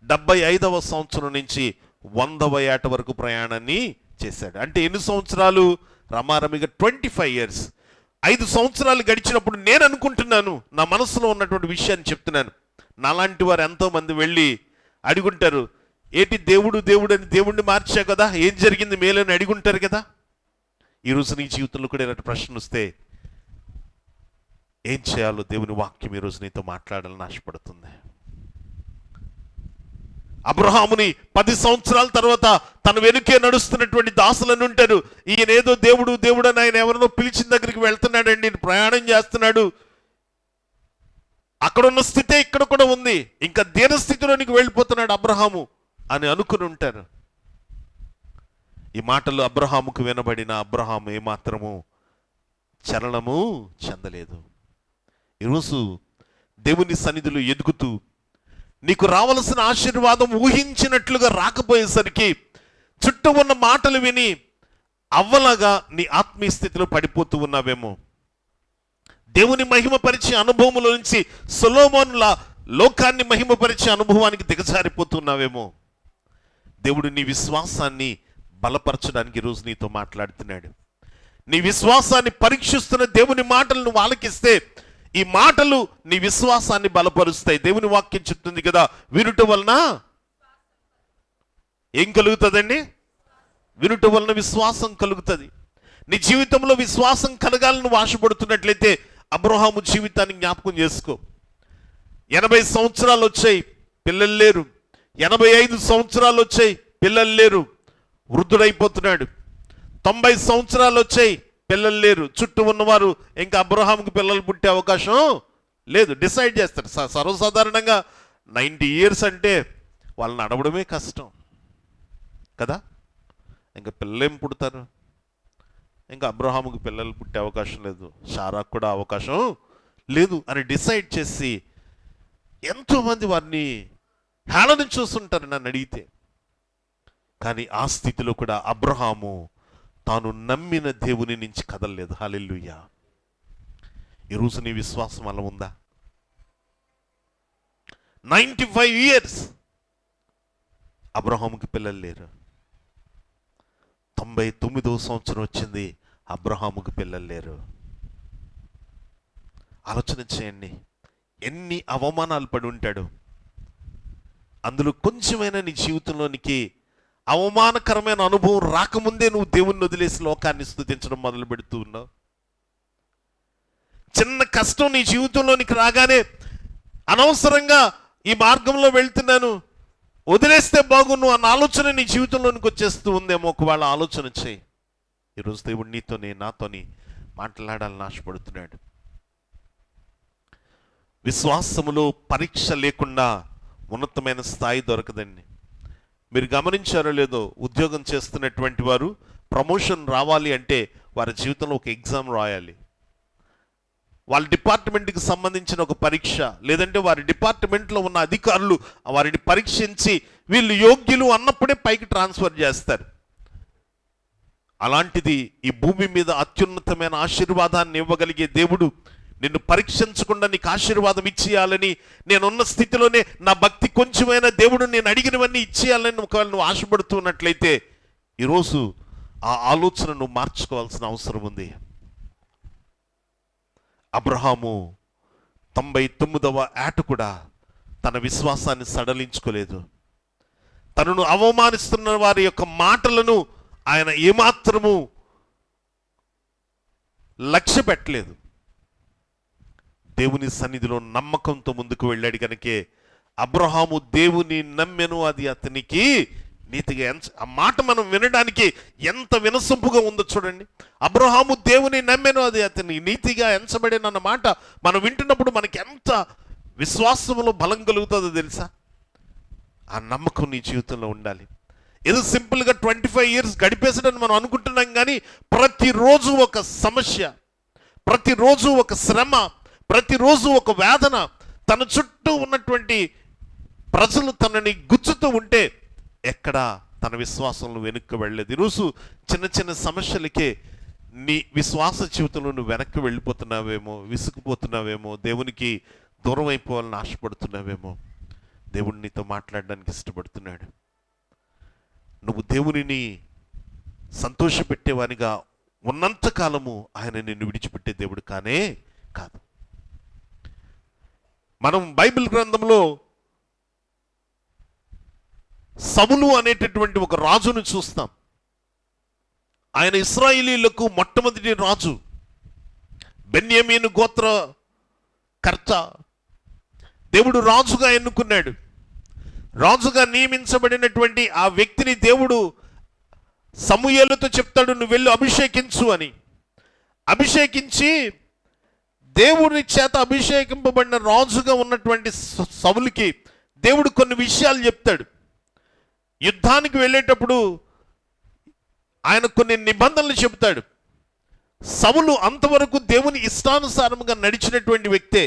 75వ సంవత్సరం నుంచి 100వ ఏట వరకు ప్రయాణాన్ని చేశాడు. అంటే ఎన్ని సంవత్సరాలు? రమారమిగా 25 years. 5 సంవత్సరాలు గడిచినప్పుడు నేను అనుకుంటున్నాను, నా మనసులో ఉన్నటువంటి విషయాన్ని చెప్తున్నాను. నాలాంటి వారు ఎంతో మంది వెళ్ళి అడుగుంటారు, ఏంటి దేవుడు దేవుడు అని దేవుణ్ణి మార్చా కదా, ఏం జరిగింది మేలని అడుగుంటారు కదా. ఈరోజు నీ జీవితంలో కూడా ఇలాంటి ప్రశ్న వస్తే ఏం చేయాలో దేవుని వాక్యం ఈరోజు నీతో మాట్లాడాలని ఆశపడుతుంది. అబ్రహాముని 10 సంవత్సరాల తర్వాత తన వెనుకే నడుస్తున్నటువంటి దాసులను ఉంటారు, ఈయన ఏదో దేవుడు దేవుడు అని ఆయన ఎవరినో పిలిచిన దగ్గరికి వెళ్తున్నాడండి, ప్రయాణం చేస్తున్నాడు, అక్కడున్న స్థితే ఇక్కడ కూడా ఉంది, ఇంకా దీన స్థితిలోనికి వెళ్ళిపోతున్నాడు అబ్రహాము అని అనుకుని ఉంటారు. ఈ మాటలు అబ్రహాముకు వినబడిన అబ్రహాము ఏమాత్రము చలనము చెందలేదు. ఈరోజు దేవుని సన్నిధిలో ఎదుగుతూ నీకు రావలసిన ఆశీర్వాదం ఊహించినట్లుగా రాకపోయేసరికి చుట్టూ ఉన్న మాటలు విని అవ్వలాగా నీ ఆత్మీయ స్థితిలో పడిపోతూ ఉన్నావేమో. దేవుని మహిమపరిచే అనుభవంలో నుంచి సొలొమోనులా లోకాన్ని మహిమపరిచే అనుభవానికి దిగజారిపోతున్నావేమో. దేవుడు నీ విశ్వాసాన్ని బలపరచడానికి ఈరోజు నీతో మాట్లాడుతున్నాడు. నీ విశ్వాసాన్ని పరీక్షిస్తున్న దేవుని మాటలు నువ్వు ఆలకిస్తే ఈ మాటలు నీ విశ్వాసాన్ని బలపరుస్తాయి. దేవుని వాక్యం చెప్తుంది కదా, వినుట వలన ఏం కలుగుతుందండి? వినుట వలన విశ్వాసం కలుగుతుంది. నీ జీవితంలో విశ్వాసం కలగాలని నువ్వు ఆశపడుతున్నట్లయితే అబ్రహాము జీవితాన్ని జ్ఞాపకం చేసుకో. 80 సంవత్సరాలు వచ్చాయి, పిల్లలు లేరు. 85 సంవత్సరాలు వచ్చాయి, పిల్లలు లేరు, వృద్ధుడైపోతున్నాడు. 90 సంవత్సరాలు వచ్చాయి, పిల్లలు లేరు. చుట్టూ ఉన్నవారు ఇంకా అబ్రహాముకి పిల్లలు పుట్టే అవకాశం లేదు, డిసైడ్ చేస్తారు. సర్వసాధారణంగా 90 years అంటే వాళ్ళని నడవడమే కష్టం కదా, ఇంకా పిల్లలేం పుడతారు? ఇంకా అబ్రహాముకి పిల్లలు పుట్టే అవకాశం లేదు, షారాకు కూడా అవకాశం లేదు అని డిసైడ్ చేసి ఎంతోమంది వారిని హేళన చూస్తుంటారు నన్ను అడిగితే. కానీ ఆ స్థితిలో కూడా అబ్రహాము తాను నమ్మిన దేవుని నుంచి కదలలేదు. హల్లెలూయా. ఈరోజు నీ విశ్వాసం అలా ఉందా? 95 ఇయర్స్. అబ్రహాముకి పిల్లలు లేరు. 99వ సంవత్సరం వచ్చింది, అబ్రహాముకి పిల్లలు లేరు. ఆలోచన చేయండి, ఎన్ని అవమానాలు పడి ఉంటాడు. అందులో కొంచెమైనా నీ జీవితంలోనికి అవమానకరమైన అనుభవం రాకముందే నువ్వు దేవుణ్ణి వదిలేసి లోకాన్ని స్తుతించడం మొదలు పెడుతూ ఉన్నావు. చిన్న కష్టం నీ జీవితంలోనికి రాగానే అనవసరంగా ఈ మార్గంలో వెళ్తున్నాను, వదిలేస్తే బాగున్ను అన్న ఆలోచన నీ జీవితంలోనికి వచ్చేస్తూ ఉందేమో. ఒకవేళ ఆలోచన చేయి. ఈరోజు దేవుడు నీతోని నాతోని మాట్లాడాలని ఆశపడుతున్నాడు. విశ్వాసములో పరీక్ష లేకుండా ఉన్నతమైన స్థాయి దొరకదండి. మీరు గమనించారో లేదో, ఉద్యోగం చేస్తున్నటువంటి వారు ప్రమోషన్ రావాలి అంటే వారి జీవితంలో ఒక ఎగ్జామ్ రాయాలి. వాళ్ళ డిపార్ట్మెంట్కి సంబంధించిన ఒక పరీక్ష, లేదంటే వారి డిపార్ట్మెంట్లో ఉన్న అధికారులు వారిని పరీక్షించి వీళ్ళు యోగ్యులు అన్నప్పుడే పైకి ట్రాన్స్ఫర్ చేస్తారు. అలాంటిది ఈ భూమి మీద అత్యున్నతమైన ఆశీర్వాదాన్ని ఇవ్వగలిగే దేవుడు నిన్ను పరీక్షించకుండా నీకు ఆశీర్వాదం ఇచ్చేయాలని, నేనున్న స్థితిలోనే నా భక్తి కొంచెమైనా దేవుడు నేను అడిగినవన్నీ ఇచ్చేయాలని ఒకవేళ నువ్వు ఆశపడుతున్నట్లయితే ఈరోజు ఆ ఆలోచన నువ్వు మార్చుకోవాల్సిన అవసరం ఉంది. అబ్రహాము 99వ ఏట కూడా తన విశ్వాసాన్ని సడలించుకోలేదు. తనను అవమానిస్తున్న వారి యొక్క మాటలను ఆయన ఏమాత్రము లక్ష్య పెట్టలేదు. దేవుని సన్నిధిలో నమ్మకంతో ముందుకు వెళ్ళాడు కనుకే అబ్రహాము దేవుని నమ్మెను, అది అతనికి నీతిగా. ఆ మాట మనం వినడానికి ఎంత వినసొంపుగా ఉందో చూడండి. అబ్రహాము దేవుని నమ్మెను, అది అతని నీతిగా ఎంచబడిన మాట మనం వింటున్నప్పుడు మనకి ఎంత విశ్వాసంలో బలం కలుగుతుందో తెలుసా? ఆ నమ్మకం నీ జీవితంలో ఉండాలి. ఏదో సింపుల్గా 25 ఇయర్స్ గడిపేసాడని మనం అనుకుంటున్నాం, కానీ ప్రతిరోజు ఒక సమస్య, ప్రతిరోజు ఒక శ్రమ, ప్రతిరోజు ఒక వేదన, తన చుట్టూ ఉన్నటువంటి ప్రజలు తనని గుచ్చుతూ ఉంటే ఎక్కడా తన విశ్వాసంలో వెనక్కి వెళ్ళలేదు. ఈరోజు చిన్న చిన్న సమస్యలకే నీ విశ్వాస జీవితంలో నువ్వు వెనక్కి వెళ్ళిపోతున్నావేమో, విసుకుపోతున్నావేమో, దేవునికి దూరం అయిపోవాలని ఆశపడుతున్నావేమో. దేవుడు నీతో మాట్లాడడానికి ఇష్టపడుతున్నాడు. నువ్వు దేవునిని సంతోషపెట్టేవానిగా ఉన్నంతకాలము ఆయన నిన్ను విడిచిపెట్టే దేవుడు కానే కాదు. మనం బైబిల్ గ్రంథంలో సౌలు అనేటటువంటి ఒక రాజును చూస్తాం. ఆయన ఇశ్రాయేలీయులకు మొట్టమొదటి రాజు, బెన్యామీను గోత్ర కర్త. దేవుడు రాజుగా ఎన్నుకున్నాడు. రాజుగా నియమించబడినటువంటి ఆ వ్యక్తిని దేవుడు సమూయేలుతో చెప్తాడు, నువ్వు వెళ్ళి అభిషేకించు అని. అభిషేకించి దేవుని చేత అభిషేకింపబడిన రాజుగా ఉన్నటువంటి సౌలుకి దేవుడు కొన్ని విషయాలు చెప్తాడు. యుద్ధానికి వెళ్ళేటప్పుడు ఆయన కొన్ని నిబంధనలు చెప్తాడు. సౌలు అంతవరకు దేవుని ఇష్టానుసారంగా నడిచినటువంటి వ్యక్తే,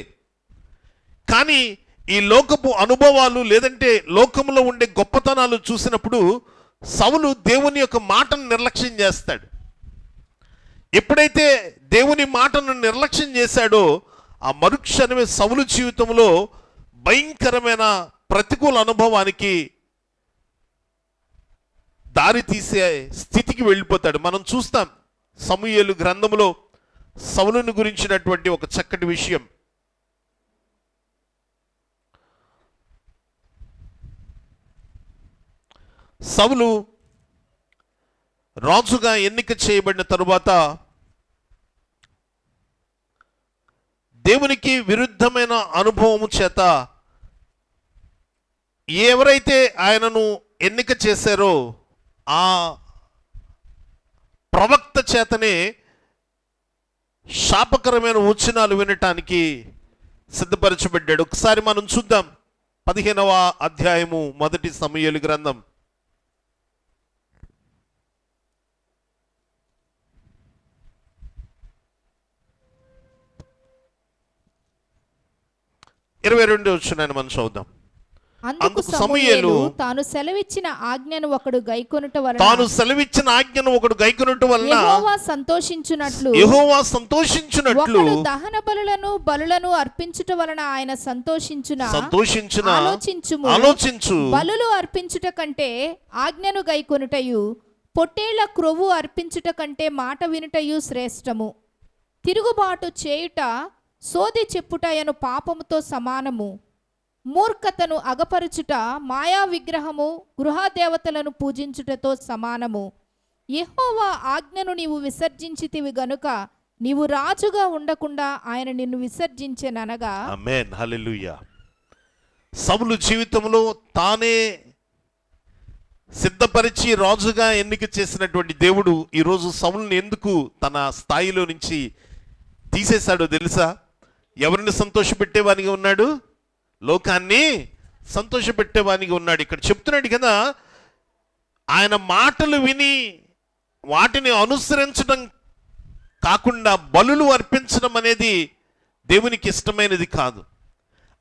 కానీ ఈ లోకపు అనుభవాలు లేదంటే లోకంలో ఉండే గొప్పతనాలు చూసినప్పుడు సౌలు దేవుని యొక్క మాటను నిర్లక్ష్యం చేస్తాడు. ఎప్పుడైతే దేవుని మాటను నిర్లక్ష్యం చేశాడో ఆ మరుక్షణమే సౌలు జీవితంలో భయంకరమైన ప్రతికూల అనుభవానికి దారి తీసే స్థితికి వెళ్ళిపోతాడు. మనం చూస్తాం సమూయేలు గ్రంథంలో సౌలుని గురించినటువంటి ఒక చక్కటి విషయం. సౌలు రాజుగా ఎన్నిక చేయబడిన తరువాత దేవునికి విరుద్ధమైన అనుభవము చేత ఎవరైతే ఆయనను ఎన్నిక చేశారో ఆ ప్రవక్త చేతనే శాపకరమైన వచనాలు వినటానికి సిద్ధపరచబడ్డాడు. ఒకసారి మనం చూద్దాం 15వ అధ్యాయము 1 సమూయేలు గ్రంథం. ఇరవై 22 వచనాన్ని మనం చదువుదాం. అందుకు సమూయేలు తాను సెలవిచ్చిన ఆజ్ఞను ఒకడు గైకొనుట వలన యెహోవా సంతోషించునట్లు ఒకడు దహన బలులను అర్పించుట వలన ఆయన సంతోషించున ఆలోచించు బలులు అర్పించుట కంటే ఆజ్ఞను గైకొనుటయు పొట్టేళ్ల క్రొవ్వు అర్పించుట కంటే మాట వినుటయు శ్రేష్టము. తిరుగుబాటు చేయుట సోది చెప్పుటయను పాపముతో సమానము. మూర్ఖతను అగపరుచుట మాయా విగ్రహము గృహదేవతలను పూజించుటతో సమానము. యెహోవా ఆజ్ఞను నీవు విసర్జించితివి గనుక నీవు రాజుగా ఉండకుండా ఆయన నిన్ను విసర్జించెననగా. ఆమేన్, హల్లెలూయా. సౌలు జీవితంలో తానే సిద్ధపరిచి రాజుగా ఎన్నిక చేసినటువంటి దేవుడు ఈరోజు సౌలుని ఎందుకు తన స్థాయిలో నుంచి తీసేశాడో తెలుసా? ఎవరిని సంతోషపెట్టేవానిగా ఉన్నాడు? లోకాన్ని సంతోషపెట్టేవానిగా ఉన్నాడు. ఇక్కడ చెప్తున్నాడు కదా, ఆయన మాటలు విని వాటిని అనుసరించడం కాకుండా బలులు అర్పించడం అనేది దేవునికి ఇష్టమైనది కాదు.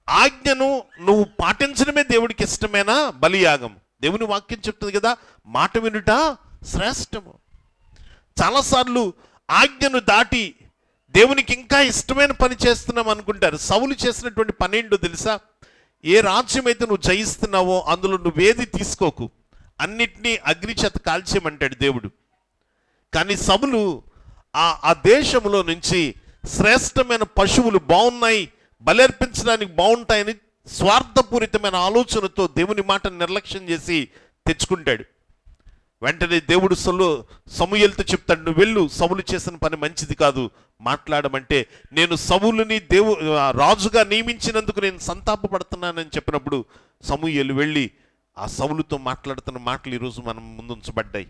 ఆజ్ఞను నువ్వు పాటించడమే దేవుడికి ఇష్టమైన బలియాగం. దేవుని వాక్యం చెప్తుంది కదా, మాట వినుట శ్రేష్టము. చాలాసార్లు ఆజ్ఞను దాటి దేవునికి ఇంకా ఇష్టమైన పని చేస్తున్నాం అనుకుంటారు. సౌలు చేసినటువంటి పని ఏంటో తెలుసా? ఏ రాజ్యం అయితే నువ్వు జయిస్తున్నావో అందులో నువ్వేది తీసుకోకు, అన్నిటినీ అగ్ని చేత కాల్చేయమంటాడు దేవుడు. కానీ సౌలు ఆ దేశంలో నుంచి శ్రేష్టమైన పశువులు బాగున్నాయి, బలర్పించడానికి బాగుంటాయని స్వార్థపూరితమైన ఆలోచనతో దేవుని మాటను నిర్లక్ష్యం చేసి తెచ్చుకుంటాడు. వెంటనే దేవుడు సమూయేలుతో చెప్తాడు, నువ్వు వెళ్ళు, సౌలు చేసిన పని మంచిది కాదు మాట్లాడమంటే. నేను సౌలుని రాజుగా నియమించినందుకు నేను సంతాపపడుతున్నానని చెప్పినప్పుడు సమూయేలు వెళ్ళి ఆ సౌలుతో మాట్లాడుతున్న మాటలు ఈరోజు మనం ముందు ఉంచబడ్డాయి.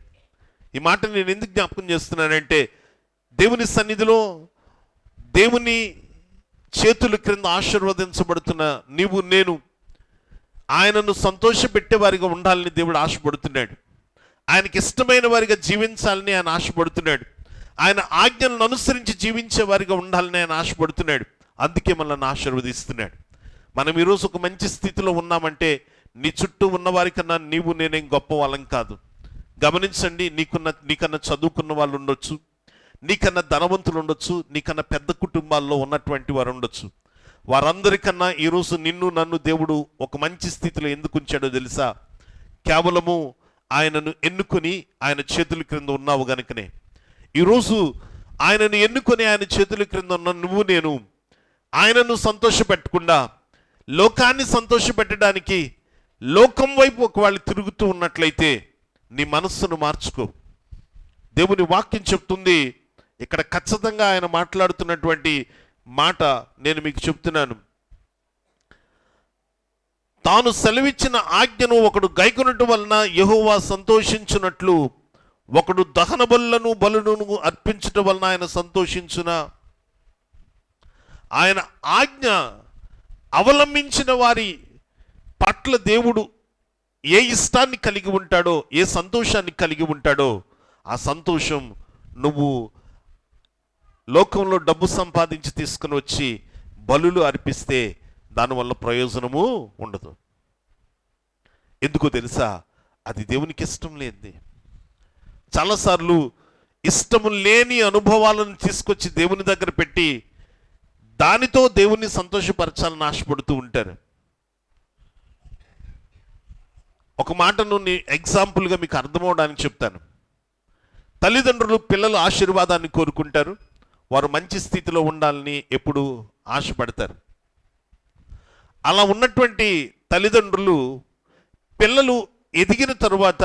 ఈ మాట నేను ఎందుకు జ్ఞాపకం చేస్తున్నానంటే, దేవుని సన్నిధిలో దేవుని చేతుల క్రింద ఆశీర్వదించబడుతున్న నీవు నేను ఆయనను సంతోషపెట్టే వారిగా ఉండాలని దేవుడు ఆశపడుతున్నాడు. ఆయనకి ఇష్టమైన వారిగా జీవించాలని ఆయన ఆశపడుతున్నాడు. ఆయన ఆజ్ఞలను అనుసరించి జీవించే వారిగా ఉండాలని ఆయన ఆశపడుతున్నాడు. అందుకే మనల్ని ఆశీర్వదిస్తున్నాడు. మనం ఈరోజు ఒక మంచి స్థితిలో ఉన్నామంటే నీ చుట్టూ ఉన్న వారికన్నా నీవు నేనేం గొప్ప వాళ్ళం కాదు. గమనించండి, నీకన్నా చదువుకున్న వాళ్ళు ఉండొచ్చు, నీకన్నా ధనవంతులు ఉండొచ్చు, నీకన్నా పెద్ద కుటుంబాల్లో ఉన్నటువంటి వారు ఉండొచ్చు. వారందరికన్నా ఈరోజు నిన్ను నన్ను దేవుడు ఒక మంచి స్థితిలో ఎందుకు ఉంచాడో తెలుసా? కేవలము ఆయనను ఎన్నుకొని ఆయన చేతుల క్రింద ఉన్నావు గనుకనే. ఈరోజు ఆయనను ఎన్నుకొని ఆయన చేతుల క్రింద ఉన్న నువ్వు నేను ఆయనను సంతోషపెట్టకుండా లోకాన్ని సంతోషపెట్టడానికి లోకం వైపు ఒకవేళ తిరుగుతూ ఉన్నట్లయితే నీ మనస్సును మార్చుకో. దేవుని వాక్యం చెప్తుంది ఇక్కడ ఖచ్చితంగా ఆయన మాట్లాడుతున్నటువంటి మాట నేను మీకు చెప్తున్నాను. తాను సెలవిచ్చిన ఆజ్ఞను ఒకడు గైకొనటం వలన యెహోవా సంతోషించున్నట్లు ఒకడు దహన బలులను అర్పించటం వలన ఆయన సంతోషించున. ఆయన ఆజ్ఞ అవలంబించిన వారి పట్ల దేవుడు ఏ ఇష్టాన్ని కలిగి ఉంటాడో, ఏ సంతోషాన్ని కలిగి ఉంటాడో, ఆ సంతోషం నువ్వు లోకంలో డబ్బు సంపాదించి తీసుకుని వచ్చి బలులు అర్పిస్తే దానివల్ల ప్రయోజనము ఉండదు. ఎందుకో తెలుసా? అది దేవునికి ఇష్టం లేనిది. చాలాసార్లు ఇష్టము లేని అనుభవాలను తీసుకొచ్చి దేవుని దగ్గర పెట్టి దానితో దేవుణ్ణి సంతోషపరచాలని ఆశపడుతూ ఉంటారు. ఒక మాటను ఎగ్జాంపుల్గా మీకు అర్థమవడానికి చెప్తాను. తల్లిదండ్రులు పిల్లల ఆశీర్వాదాన్ని కోరుకుంటారు. వారు మంచి స్థితిలో ఉండాలని ఎప్పుడు ఆశపడతారు. అలా ఉన్నటువంటి తల్లిదండ్రులు పిల్లలు ఎదిగిన తరువాత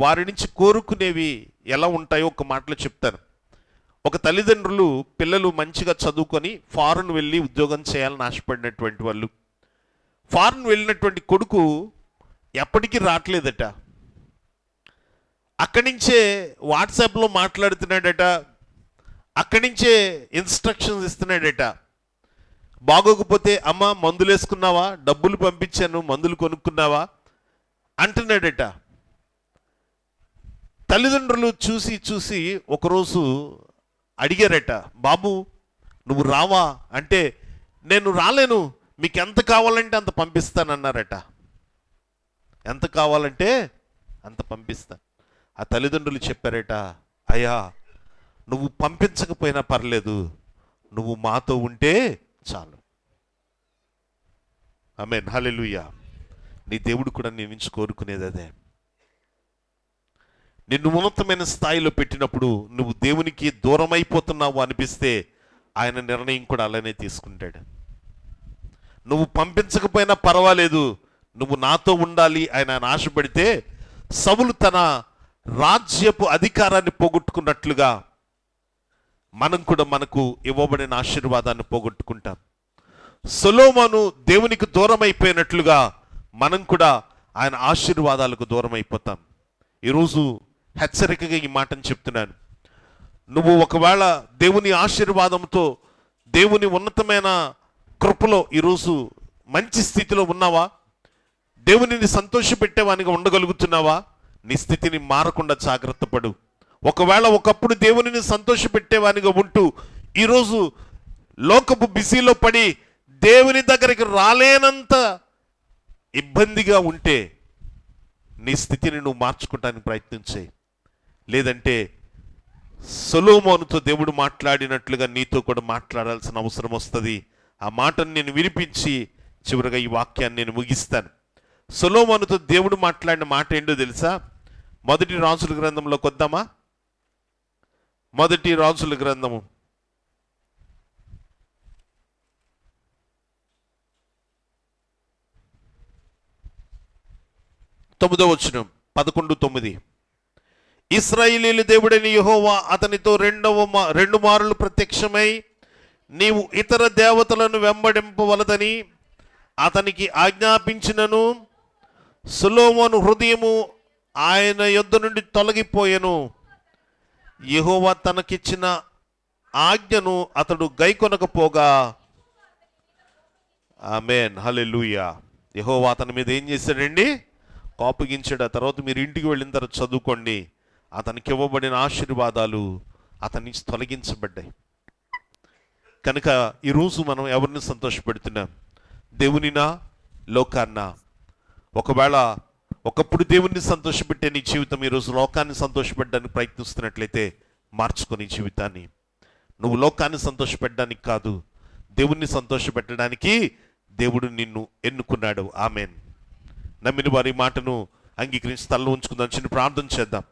వారి నుంచి కోరుకునేవి ఎలా ఉంటాయో ఒక మాటలో చెప్తారు. ఒక తల్లిదండ్రులు పిల్లలు మంచిగా చదువుకొని ఫారెన్ వెళ్ళి ఉద్యోగం చేయాలని ఆశపడినటువంటి వాళ్ళు, ఫారెన్ వెళ్ళినటువంటి కొడుకు ఎప్పటికీ రావట్లేదట. అక్కడి నుంచే వాట్సాప్లో మాట్లాడుతున్నాడట, అక్కడి నుంచే ఇన్స్ట్రక్షన్స్ ఇస్తున్నాడట. బాగోకపోతే అమ్మ మందులు వేసుకున్నావా, డబ్బులు పంపించాను మందులు కొనుక్కున్నావా అంటున్నాడట. తల్లిదండ్రులు చూసి చూసి ఒకరోజు అడిగారట, బాబు నువ్వు రావా అంటే, నేను రాలేను, మీకు ఎంత కావాలంటే అంత పంపిస్తానన్నారట. ఎంత కావాలంటే అంత పంపిస్తాను. ఆ తల్లిదండ్రులు చెప్పారట, అయ్యా నువ్వు పంపించకపోయినా పర్లేదు, నువ్వు మాతో ఉంటే చాలు. ఆమేన్, హల్లెలూయా. నీ దేవుడు కూడా నీ నుంచి కోరుకునేది అదే. నిన్ను ఉన్నతమైన స్థాయిలో పెట్టినప్పుడు నువ్వు దేవునికి దూరం అయిపోతున్నావు అనిపిస్తే ఆయన నిర్ణయం కూడా అలానే తీసుకుంటాడు. నువ్వు పంపించకపోయినా పర్వాలేదు, నువ్వు నాతో ఉండాలి ఆయన ఆశపడితే సౌలు తన రాజ్యపు అధికారాన్ని పోగొట్టుకున్నట్లుగా మనం కూడా మనకు ఇవ్వబడిన ఆశీర్వాదాన్ని పోగొట్టుకుంటాం. సొలొమోను దేవునికి దూరం అయిపోయినట్లుగా మనం కూడా ఆయన ఆశీర్వాదాలకు దూరం అయిపోతాం. ఈరోజు హెచ్చరికగా ఈ మాటను చెప్తున్నాను. నువ్వు ఒకవేళ దేవుని ఆశీర్వాదంతో, దేవుని ఉన్నతమైన కృపలో ఈరోజు మంచి స్థితిలో ఉన్నావా? దేవునిని సంతోషపెట్టేవానిగా ఉండగలుగుతున్నావా? నీ స్థితిని మారకుండా జాగ్రత్త పడు. ఒకవేళ ఒకప్పుడు దేవునిని సంతోషపెట్టేవానిగా ఉంటూ ఈరోజు లోకపు బిజీలో పడి దేవుని దగ్గరికి రాలేనంత ఇబ్బందిగా ఉంటే నీ స్థితిని నువ్వు మార్చుకోవడానికి ప్రయత్నం చేయి. లేదంటే సొలొమోనుతో దేవుడు మాట్లాడినట్లుగా నీతో కూడా మాట్లాడాల్సిన అవసరం వస్తుంది. ఆ మాటను నేను వినిపించి చివరిగా ఈ వాక్యాన్ని నేను ముగిస్తాను. సొలొమోనుతో దేవుడు మాట్లాడిన మాట ఏంటో తెలుసా? మొదటి రాజుల గ్రంథంలోకి వద్దామా? మొదటి రాజుల గ్రంథము 9వ వచనం, 11:9. ఇశ్రాయేలీయుల దేవుడైన యెహోవా అతనితో రెండు మారులు ప్రత్యక్షమై నీవు ఇతర దేవతలను వెంబడింపవలదని అతనికి ఆజ్ఞాపించినను సొలొమోను హృదయము ఆయన యొద్ద నుండి తొలగిపోయెను. యెహోవా తనకిచ్చిన ఆజ్ఞను అతడు గైకొనకపోగా. ఆమేన్, హల్లెలూయా. యెహోవా అతని మీద ఏం చేశాడండి? కోపగించాడు. ఆ తర్వాత మీరు ఇంటికి వెళ్ళిన తర్వాత చదువుకోండి. అతనికి ఇవ్వబడిన ఆశీర్వాదాలు అతని నుంచి తొలగించబడ్డాయి. కనుక ఈరోజు మనం ఎవరిని సంతోషపెడుతున్నాం? దేవునినా, లోకాన్నా? ఒకవేళ ఒకప్పుడు దేవుణ్ణి సంతోషపెట్టే నీ జీవితం ఈరోజు లోకాన్ని సంతోషపెట్టడానికి ప్రయత్నిస్తున్నట్లయితే మార్చుకొని జీవితాన్ని. నువ్వు లోకాన్ని సంతోషపెట్టడానికి కాదు, దేవుణ్ణి సంతోషపెట్టడానికి దేవుడు నిన్ను ఎన్నుకున్నాడు. ఆమేన్. నమ్మిన వారి మాటను అంగీకరించి తలలో ఉంచుకుందాం. చిన్న ప్రార్థన చేద్దాం.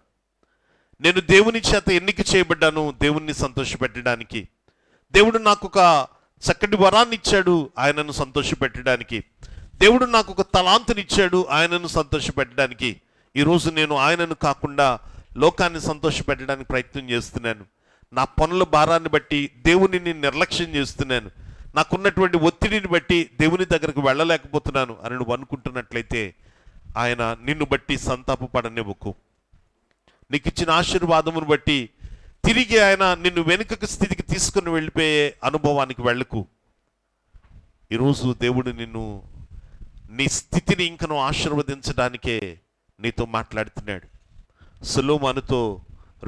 నేను దేవుని చేత ఎన్నిక చేయబడ్డాను దేవుణ్ణి సంతోషపెట్టడానికి. దేవుడు నాకు ఒక చక్కటి వరాన్ని ఇచ్చాడు ఆయనను సంతోషపెట్టడానికి. దేవుడు నాకు ఒక తలాంతునిచ్చాడు ఆయనను సంతోషపెట్టడానికి. ఈరోజు నేను ఆయనను కాకుండా లోకాన్ని సంతోషపెట్టడానికి ప్రయత్నం చేస్తున్నాను. నా పనుల భారాన్ని బట్టి దేవునిని నిర్లక్ష్యం చేస్తున్నాను. నాకున్నటువంటి ఒత్తిడిని బట్టి దేవుని దగ్గరకు వెళ్ళలేకపోతున్నాను అని నువ్వు అనుకుంటున్నట్లయితే ఆయన నిన్ను బట్టి సంతాపపడనివ్వకు. నీకు ఇచ్చిన ఆశీర్వాదమును బట్టి తిరిగి ఆయన నిన్ను వెనుకకు స్థితికి తీసుకుని వెళ్ళిపోయే అనుభవానికి వెళ్ళకు. ఈరోజు దేవుడు నిన్ను నీ స్థితిని ఇంకను ఆశీర్వదించడానికే నీతో మాట్లాడుతున్నాడు. సొలొమోనుతో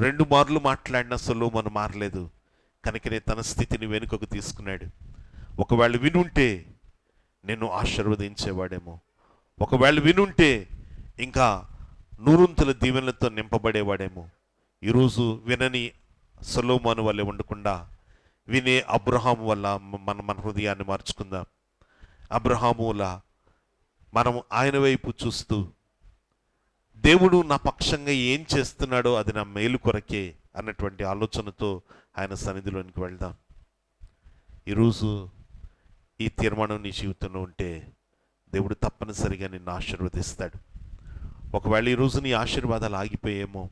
2 మార్లు మాట్లాడినా సొలొమోను మారలేదు. కనుకనే తన స్థితిని వెనుకకు తీసుకున్నాడు. ఒకవేళ వినుంటే నిన్ను ఆశీర్వదించేవాడేమో. ఒకవేళ వినుంటే ఇంకా నూరంతుల దీవెనలతో నింపబడేవాడేమో. ఈరోజు వినని సొలొమోను వల్లే ఉండకుండా వినే అబ్రహాము వల్ల మన హృదయాన్ని మార్చుకుందాం. అబ్రహాములా మనం ఆయన వైపు చూస్తూ దేవుడు నా పక్షంగా ఏం చేస్తున్నాడో అది నా మేలు కొరకే అన్నటువంటి ఆలోచనతో ఆయన సన్నిధిలోనికి వెళ్దాం. ఈరోజు ఈ తీర్మానం నీ జీవితంలో ఉంటే దేవుడు తప్పనిసరిగా నిన్ను ఆశీర్వదిస్తాడు. ఒకవేళ ఈరోజు నీ ఆశీర్వాదాలు ఆగిపోయేమో,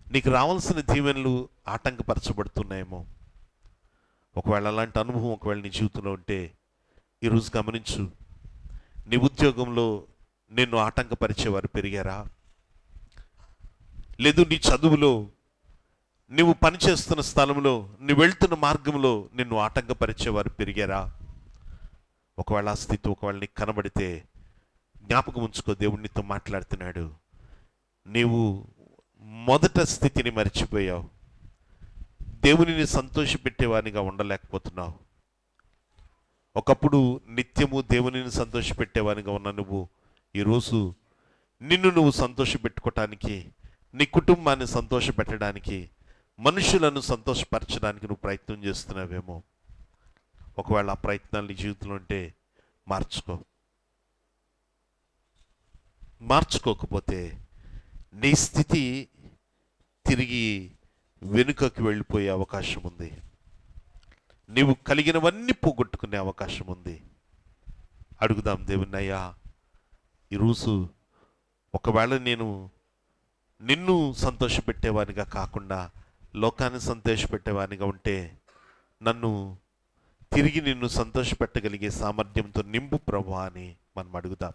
నీకు రావాల్సిన దీవెనలు ఆటంకపరచబడుతున్నాయేమో, ఒకవేళ అలాంటి అనుభవం ఒకవేళ నీ జీవితంలో ఉంటే ఈరోజు గమనించు. నీ ఉద్యోగంలో నిన్ను ఆటంకపరిచేవారు పెరిగారా? లేదు నీ చదువులో, నువ్వు పనిచేస్తున్న స్థలంలో, నువ్వు వెళ్తున్న మార్గంలో నిన్ను ఆటంకపరిచేవారు పెరిగారా? ఒకవేళ ఆ స్థితి ఒకవేళ నీకు కనబడితే జ్ఞాపకం ఉంచుకో, దేవుడు నీతో మాట్లాడుతున్నాడు. నీవు మొదట స్థితిని మర్చిపోయావు. దేవునిని సంతోషపెట్టేవానిగా ఉండలేకపోతున్నావు. ఒకప్పుడు నిత్యము దేవునిని సంతోషపెట్టేవానిగా ఉన్న నువ్వు ఈరోజు నిన్ను నువ్వు సంతోషపెట్టుకోవటానికి, నీ కుటుంబాన్ని సంతోషపెట్టడానికి, మనుషులను సంతోషపరచడానికి నువ్వు ప్రయత్నం చేస్తున్నావేమో. ఒకవేళ ఆ ప్రయత్నాలు నీ జీవితంలో ఉంటే మార్చుకోకపోతే నీ స్థితి తిరిగి వెనుకకి వెళ్ళిపోయే అవకాశం ఉంది. నీవు కలిగినవన్నీ పోగొట్టుకునే అవకాశం ఉంది. అడుగుదాం దేవుని, అయ్యా ఈరోజు ఒకవేళ నేను నిన్ను సంతోషపెట్టేవానిగా కాకుండా లోకాన్ని సంతోషపెట్టేవానిగా ఉంటే నన్ను తిరిగి నిన్ను సంతోషపెట్టగలిగే సామర్థ్యంతో నింపు ప్రభువా అని మనం అడుగుదాం.